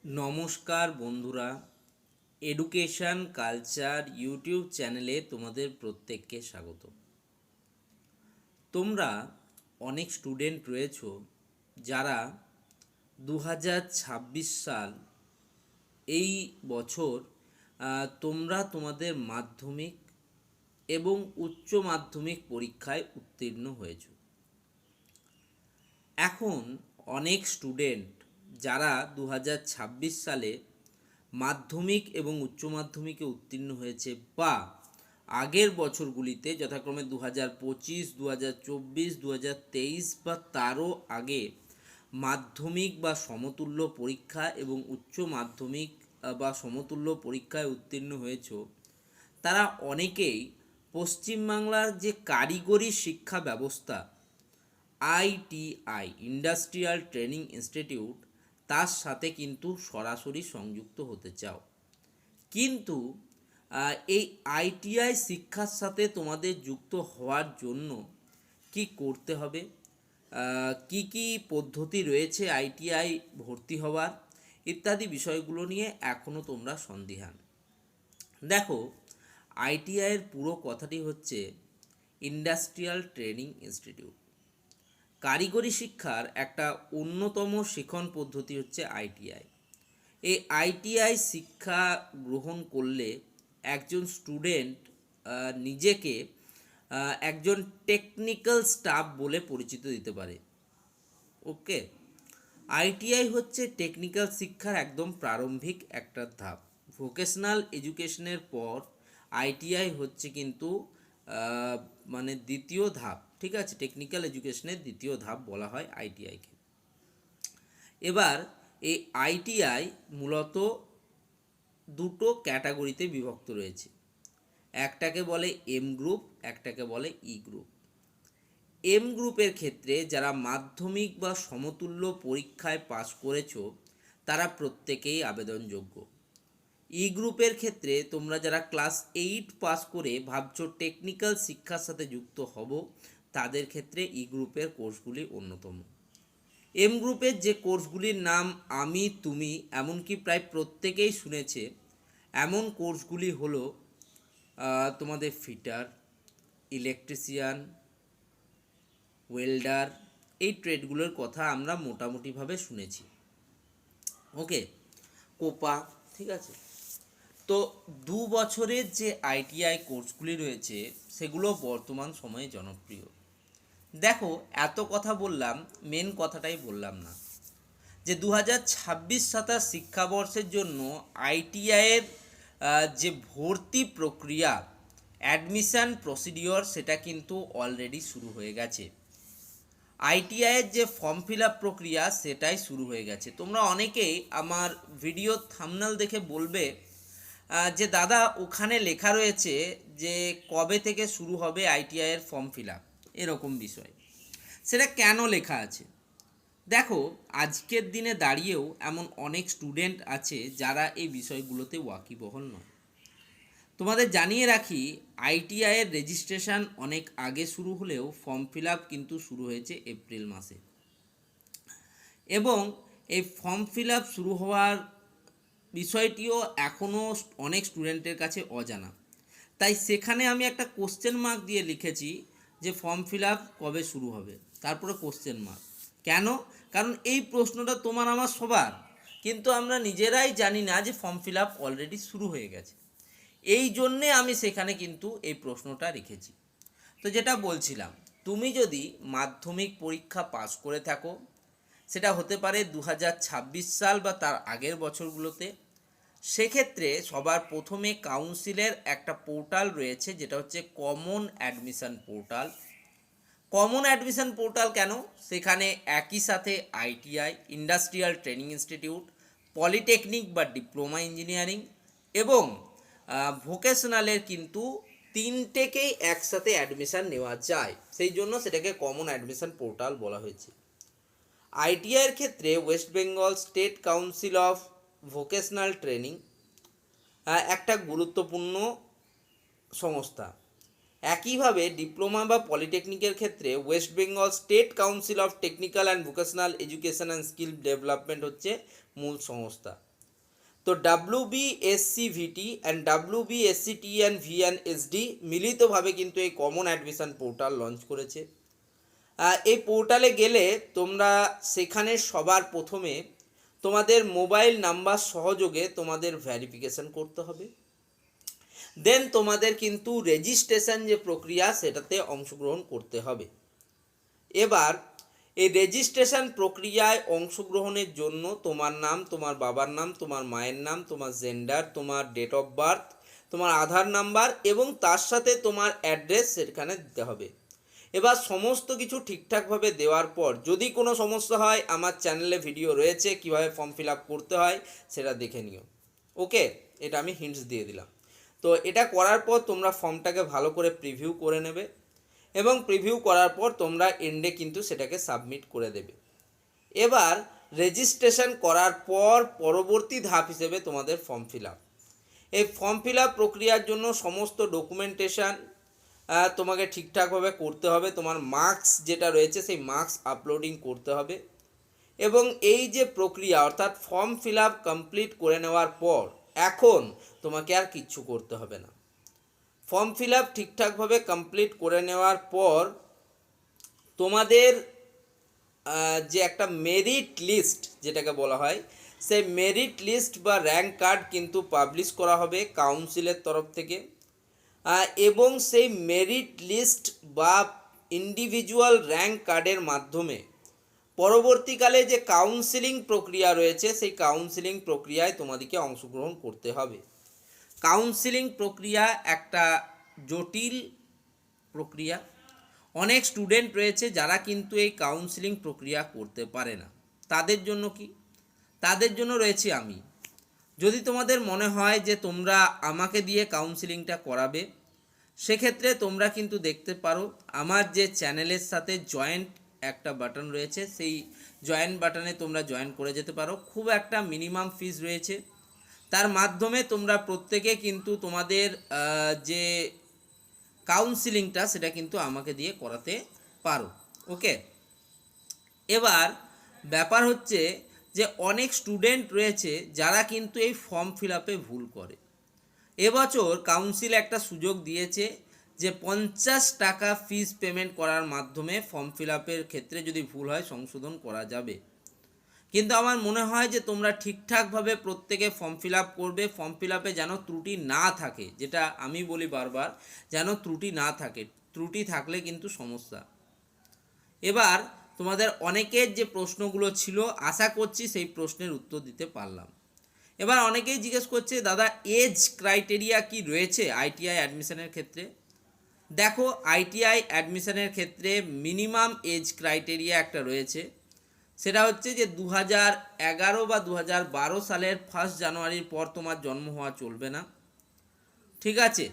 নমস্কার বন্ধুরা, education culture YouTube চ্যানেলে তোমাদের প্রত্যেককে স্বাগত। তোমরা অনেক স্টুডেন্ট রয়েছো যারা 2026 সাল এই বছর তোমরা তোমাদের মাধ্যমিক এবং উচ্চ মাধ্যমিক পরীক্ষায় উত্তীর্ণ হয়েছো। এখন অনেক স্টুডেন্ট যারা 2026 সালে মাধ্যমিক এবং উচ্চ মাধ্যমিকে উত্তীর্ণ হয়েছে বা আগের বছরগুলিতে যথাক্রমে 2025, 2024, 2023 বা তারও আগে মাধ্যমিক বা সমতুল্য পরীক্ষা এবং উচ্চ মাধ্যমিক বা সমতুল্য পরীক্ষায় উত্তীর্ণ হয়েছ, তারা অনেকেই পশ্চিমবাংলার যে কারিগরি শিক্ষা ব্যবস্থা আইটিআই, ইন্ডাস্ট্রিয়াল ট্রেনিং ইনস্টিটিউট, তার সাথে কিন্তু সরাসরি সংযুক্ত হতে চাও। কিন্তু এই আইটিআই শিক্ষার সাথে তোমাদের যুক্ত হওয়ার জন্য কি করতে হবে, কি কি পদ্ধতি রয়েছে আইটিআই ভর্তি হওয়ার, ইত্যাদি বিষয়গুলো নিয়ে এখনও তোমরা সন্দিহান। দেখো, আইটিআইয়ের পুরো কথাটি হচ্ছে ইন্ডাস্ট্রিয়াল ট্রেনিং ইনস্টিটিউট। কারিগরি শিক্ষার একটা অন্যতম শিখন পদ্ধতি হচ্ছে আইটিআই। এই আইটিআই শিক্ষা গ্রহণ করলে একজন স্টুডেন্ট নিজেকে একজন টেকনিক্যাল স্টাফ বলে পরিচিত দিতে পারে। ওকে, আইটিআই হচ্ছে টেকনিক্যাল শিক্ষার একদম প্রারম্ভিক একটা ধাপ। ভোকেশনাল এডুকেশনের পর আইটিআই হচ্ছে কিন্তু মানে দ্বিতীয় ধাপ। ঠিক আছে, টেকনিক্যাল এডুকেশনের দ্বিতীয় ধাপ বলা হয় আইটিআইকে। এবার এই আইটিআই মূলত দুটো ক্যাটাগরিতে বিভক্ত রয়েছে। একটাকে বলে এম গ্রুপ, একটাকে বলে ই গ্রুপ। এম গ্রুপের ক্ষেত্রে যারা মাধ্যমিক বা সমতুল্য পরীক্ষায় পাশ করেছো তারা প্রত্যেকেই আবেদনযোগ্য। ই গ্রুপের ক্ষেত্রে তোমরা যারা ক্লাস 8 পাস করে ভাবছো টেকনিক্যাল শিক্ষার সাথে যুক্ত হব, তাদের ক্ষেত্রে ই গ্রুপের কোর্সগুলি অন্যতম। এম গ্রুপের যে কোর্সগুলির নাম আমি, তুমি, এমনকি প্রায় প্রত্যেকেই শুনেছে, এমন কোর্সগুলি হলো তোমাদের ফিটার, ইলেকট্রিশিয়ান, ওয়েল্ডার, এই ট্রেডগুলোর কথা আমরা মোটামুটিভাবে শুনেছি। ওকে, কোপা, ঠিক আছে। তো 2 বছরের যে আইটিআই কোর্সগুলি রয়েছে সেগুলো বর্তমান সময়ে জনপ্রিয়। দেখো, এত কথা বললাম, মেন কথাটাই বললাম না, যে 2026-27 শিক্ষাবর্ষের জন্য আইটিআইয়ের যে ভর্তি প্রক্রিয়া, অ্যাডমিশান প্রসিডিওর, সেটা কিন্তু অলরেডি শুরু হয়ে গেছে। আইটিআইয়ের যে ফর্ম ফিল আপ প্রক্রিয়া সেটাই শুরু হয়ে গেছে। তোমরা অনেকেই আমার ভিডিও থাম্বনেল দেখে বলবে যে দাদা, ওখানে লেখা রয়েছে যে কবে থেকে শুরু হবে আইটিআইয়ের ফর্ম ফিল আপ, এরকম বিষয়। সেটা কেন লেখা আছে? দেখো, আজকের দিনে দাঁড়িয়েও এমন অনেক স্টুডেন্ট আছে যারা এই বিষয়গুলোতে ওয়াকিবহল নয়। তোমাদের জানিয়ে রাখি, আইটিআইয়ের রেজিস্ট্রেশন অনেক আগে শুরু হলেও ফর্ম ফিল আপ কিন্তু শুরু হয়েছে এপ্রিল মাসে। এবং এই ফর্ম ফিল আপ শুরু হওয়ার বিষয়টিও এখনও অনেক স্টুডেন্টের কাছে অজানা। তাই সেখানে আমি একটা কোশ্চেন মার্ক দিয়ে লিখেছি যে ফর্ম ফিল আপ কবে শুরু হবে, তারপরে কোশ্চেন মার্ক। কেন? কারণ এই প্রশ্নটা তোমার আমার সবার, কিন্তু আমরা নিজেরাই জানি না যে ফর্ম ফিল আপ অলরেডি শুরু হয়ে গেছে। এই জন্যে আমি সেখানে কিন্তু এই প্রশ্নটা রেখেছি। তো যেটা বলছিলাম, তুমি যদি মাধ্যমিক পরীক্ষা পাস করে থাকো, সেটা হতে পারে 2026 সাল বা তার আগের বছরগুলোতে, সেক্ষেত্রে সবার প্রথমে কাউন্সিলের একটা পোর্টাল রয়েছে যেটা হচ্ছে common admission portal. Common admission portal কেন? সেখানে একই সাথে ITI, industrial training institute, polytechnic বা ডিপ্লোমা ইঞ্জিনিয়ারিং এবং ভোকেশনালের কিন্তু তিনটেকেই একসাথে অ্যাডমিশান নেওয়া যায়, সেই জন্য সেটাকে কমন অ্যাডমিশন পোর্টাল বলা হয়েছে। আইটিআইয়ের ক্ষেত্রে West Bengal state council of vocational training একটা গুরুত্বপূর্ণ সংস্থা। একইভাবে ডিপ্লোমা বা পলিটেকনিকের ক্ষেত্রে West Bengal state council of technical and vocational education and skill development হচ্ছে মূল সংস্থা। তো WBSCVT অ্যান্ড WBSCTNVNSD মিলিতভাবে কিন্তু এই কমন অ্যাডমিশন পোর্টাল লঞ্চ করেছে। এই পোর্টালে গেলে তোমরা সেখানে সবার প্রথমে তোমাদের মোবাইল নাম্বার সহযোগে তোমাদের ভেরিফিকেশন করতে হবে। দেন তোমাদের কিন্তু রেজিস্ট্রেশন যে প্রক্রিয়া সেটাতে অংশগ্রহণ করতে হবে। এবার এই রেজিস্ট্রেশন প্রক্রিয়ায় অংশগ্রহণের জন্য তোমার নাম, তোমার বাবার নাম, তোমার মায়ের নাম, তোমার জেন্ডার, তোমার ডেট অফ বার্থ, তোমার আধার নাম্বার এবং তার সাথে তোমার অ্যাড্রেস সেখানে দিতে হবে। এবার সমস্ত কিছু ঠিকঠাকভাবে দেওয়ার পর যদি কোনো সমস্যা হয় আমার চ্যানেলে ভিডিও রয়েছে কিভাবে ফর্ম ফিল আপ করতে হয় সেটা দেখে নিও। ওকে, এটা আমি হিন্টস দিয়ে দিলাম। তো এটা করার পর তোমরা ফর্মটাকে ভালো করে প্রিভিউ করে নেবে এবং প্রিভিউ করার পর তোমরা এন্ডে কিন্তু সেটাকে সাবমিট করে দেবে। এবার রেজিস্ট্রেশন করার পর পরবর্তী ধাপ হিসেবে তোমাদের ফর্ম ফিল আপ। এই ফর্ম ফিল আপ প্রক্রিয়ার জন্য সমস্ত ডকুমেন্টেশন তোমাকে ঠিকঠাকভাবে করতে হবে। তোমার মার্কস যেটা রয়েছে সেই মার্কস আপলোডিং করতে হবে এবং এই যে প্রক্রিয়া অর্থাৎ ফর্ম ফিল আপ কমপ্লিট করে নেওয়ার পর এখন তোমাকে আর কিচ্ছু করতে হবে না। ফর্ম ফিল আপ ঠিকঠাকভাবে কমপ্লিট করে নেওয়ার পর তোমাদের যে একটা মেরিট লিস্ট যেটাকে বলা হয় সেই মেরিট লিস্ট বা র্যাঙ্ক কার্ড কিন্তু পাবলিশ করা হবে কাউন্সিলের তরফ থেকে এবং সেই মেরিট লিস্ট বা ইন্ডিভিজুয়াল র্যাঙ্ক কার্ডের মাধ্যমে পরবর্তীকালে যে কাউন্সিলিং প্রক্রিয়া রয়েছে সেই কাউন্সিলিং প্রক্রিয়ায় তোমাদেরকে অংশগ্রহণ করতে হবে। কাউন্সিলিং প্রক্রিয়া একটা জটিল প্রক্রিয়া। অনেক স্টুডেন্ট রয়েছে যারা কিন্তু এই কাউন্সিলিং প্রক্রিয়া করতে পারে না। তাদের জন্য কি? তাদের জন্য রয়েছে আমি। যদি তোমাদের মনে হয় যে তোমরা আমাকে দিয়ে কাউন্সিলিংটা করাবে সেক্ষেত্রে তোমরা কিন্তু দেখতে পারো আমার যে চ্যানেলের সাথে জয়েন্ট একটা বাটন রয়েছে সেই জয়েন্ট বাটনে তোমরা জয়েন করে যেতে পারো। খুব একটা মিনিমাম ফিস রয়েছে, তার মাধ্যমে তোমরা প্রত্যেকে কিন্তু তোমাদের যে কাউন্সিলিংটা সেটা কিন্তু আমাকে দিয়ে করাতে পারো। ওকে, এবার ব্যাপার হচ্ছে যে অনেক স্টুডেন্ট রয়েছে যারা কিন্তু এই ফর্ম ফিল আপে ভুল করে। এবছর কাউন্সিল একটা সুযোগ দিয়েছে যে 50 টাকা ফিস পেমেন্ট করার মাধ্যমে ফর্ম ফিল আপের ক্ষেত্রে যদি ভুল হয় সংশোধন করা যাবে। কিন্তু আমার মনে হয় যে তোমরা ঠিকঠাকভাবে প্রত্যেকে ফর্ম ফিল আপ করবে। ফর্ম ফিল আপে যেন ত্রুটি না থাকে, যেটা আমি বলি বারবার, যেন ত্রুটি না থাকে। ত্রুটি থাকলে কিন্তু সমস্যা। এবার তোমাদের অনেকের যে প্রশ্নগুলো ছিল আশা করছি সেই প্রশ্নের উত্তর দিতে পারলাম। এবার অনেকেই জিজ্ঞেস করছে দাদা এজ ক্রাইটেরিয়া কি রয়েছে আইটিআই অ্যাডমিশনের ক্ষেত্রে? দেখো, আইটিআই অ্যাডমিশনের ক্ষেত্রে মিনিমাম এজ ক্রাইটেরিয়া একটা রয়েছে, সেটা হচ্ছে যে 2011 বা 2012 সালের 1 জানুয়ারির পর তোমার জন্ম হওয়া চলবে না। ঠিক আছে,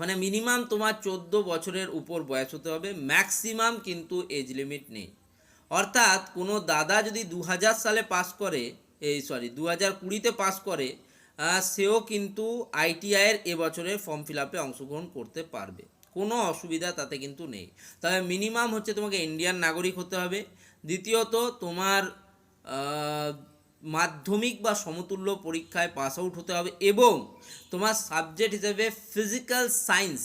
মানে মিনিমাম তোমার 14 বছরের উপর বয়স হতে হবে, ম্যাক্সিমাম কিন্তু এজ লিমিট নেই। অর্থাৎ কোনো দাদা যদি 2000 সালে পাস করে, 2020-তে পাস করে, সেও কিন্তু আইটিআইয়ের এবছরের ফর্ম ফিল আপে অংশগ্রহণ করতে পারবে, কোনো অসুবিধা তাতে কিন্তু নেই। তবে মিনিমাম হচ্ছে তোমাকে ইন্ডিয়ান নাগরিক হতে হবে। দ্বিতীয়ত তোমার মাধ্যমিক বা সমতুল্য পরীক্ষায় পাস আউট হতে হবে এবং তোমার সাবজেক্ট হিসেবে ফিজিক্যাল সায়েন্স,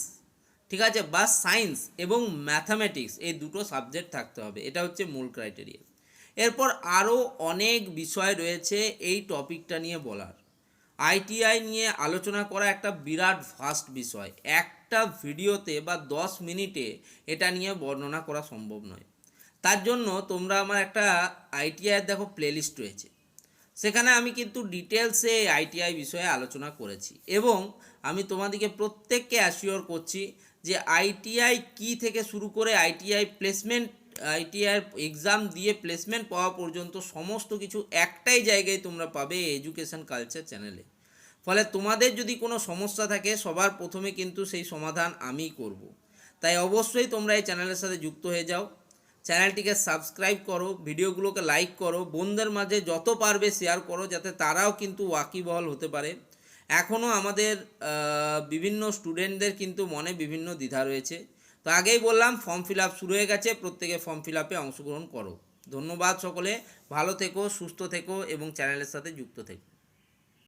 ঠিক আছে, বা সায়েন্স এবং ম্যাথামেটিক্স এই দুটো সাবজেক্ট থাকতে হবে। এটা হচ্ছে মূল ক্রাইটেরিয়া। এরপর আরও অনেক বিষয় রয়েছে এই টপিকটা নিয়ে বলার। আইটিআই নিয়ে আলোচনা করা একটা বিরাট ভাস্ট বিষয়, একটা ভিডিওতে বা 10 মিনিটে এটা নিয়ে বর্ণনা করা সম্ভব নয়। তার জন্য তোমরা আমার একটা আইটিআইয়ের দেখো প্লেলিস্ট রয়েছে, সেখানে আমি কিন্তু ডিটেলসে আইটিআই বিষয়ে আলোচনা করেছি এবং আমি তোমাদেরকে প্রত্যেককে অ্যাসিওর করছি যে আইটিআই কি থেকে শুরু করে আইটিআই প্লেসমেন্ট, আইটিআই এক্সাম দিয়ে প্লেসমেন্ট পাওয়া পর্যন্ত সমস্ত কিছু একটাই জায়গায় তোমরা পাবে এডুকেশন কালচার চ্যানেলে। ফলে তোমাদের যদি কোনো সমস্যা থাকে সবার প্রথমে কিন্তু সেই সমাধান আমিই করব। তাই অবশ্যই তোমরা এই চ্যানেলের সাথে যুক্ত হয়ে যাও, চ্যানেলটিকে সাবস্ক্রাইব করো, ভিডিওগুলোকে লাইক করো, বন্ধুদের মাঝে যত পারবে শেয়ার করো যাতে তারাও কিন্তু ওয়াকিবহাল হতে পারে। এখনও আমাদের বিভিন্ন স্টুডেন্টদের কিন্তু মনে বিভিন্ন দ্বিধা রয়েছে। তো আগেই বললাম ফর্ম ফিল আপ শুরু হয়ে গেছে, প্রত্যেকে ফর্ম ফিল আপে অংশগ্রহণ করো। ধন্যবাদ সকলে, ভালো থেকো, সুস্থ থেকো এবং চ্যানেলের সাথে যুক্ত থেকো।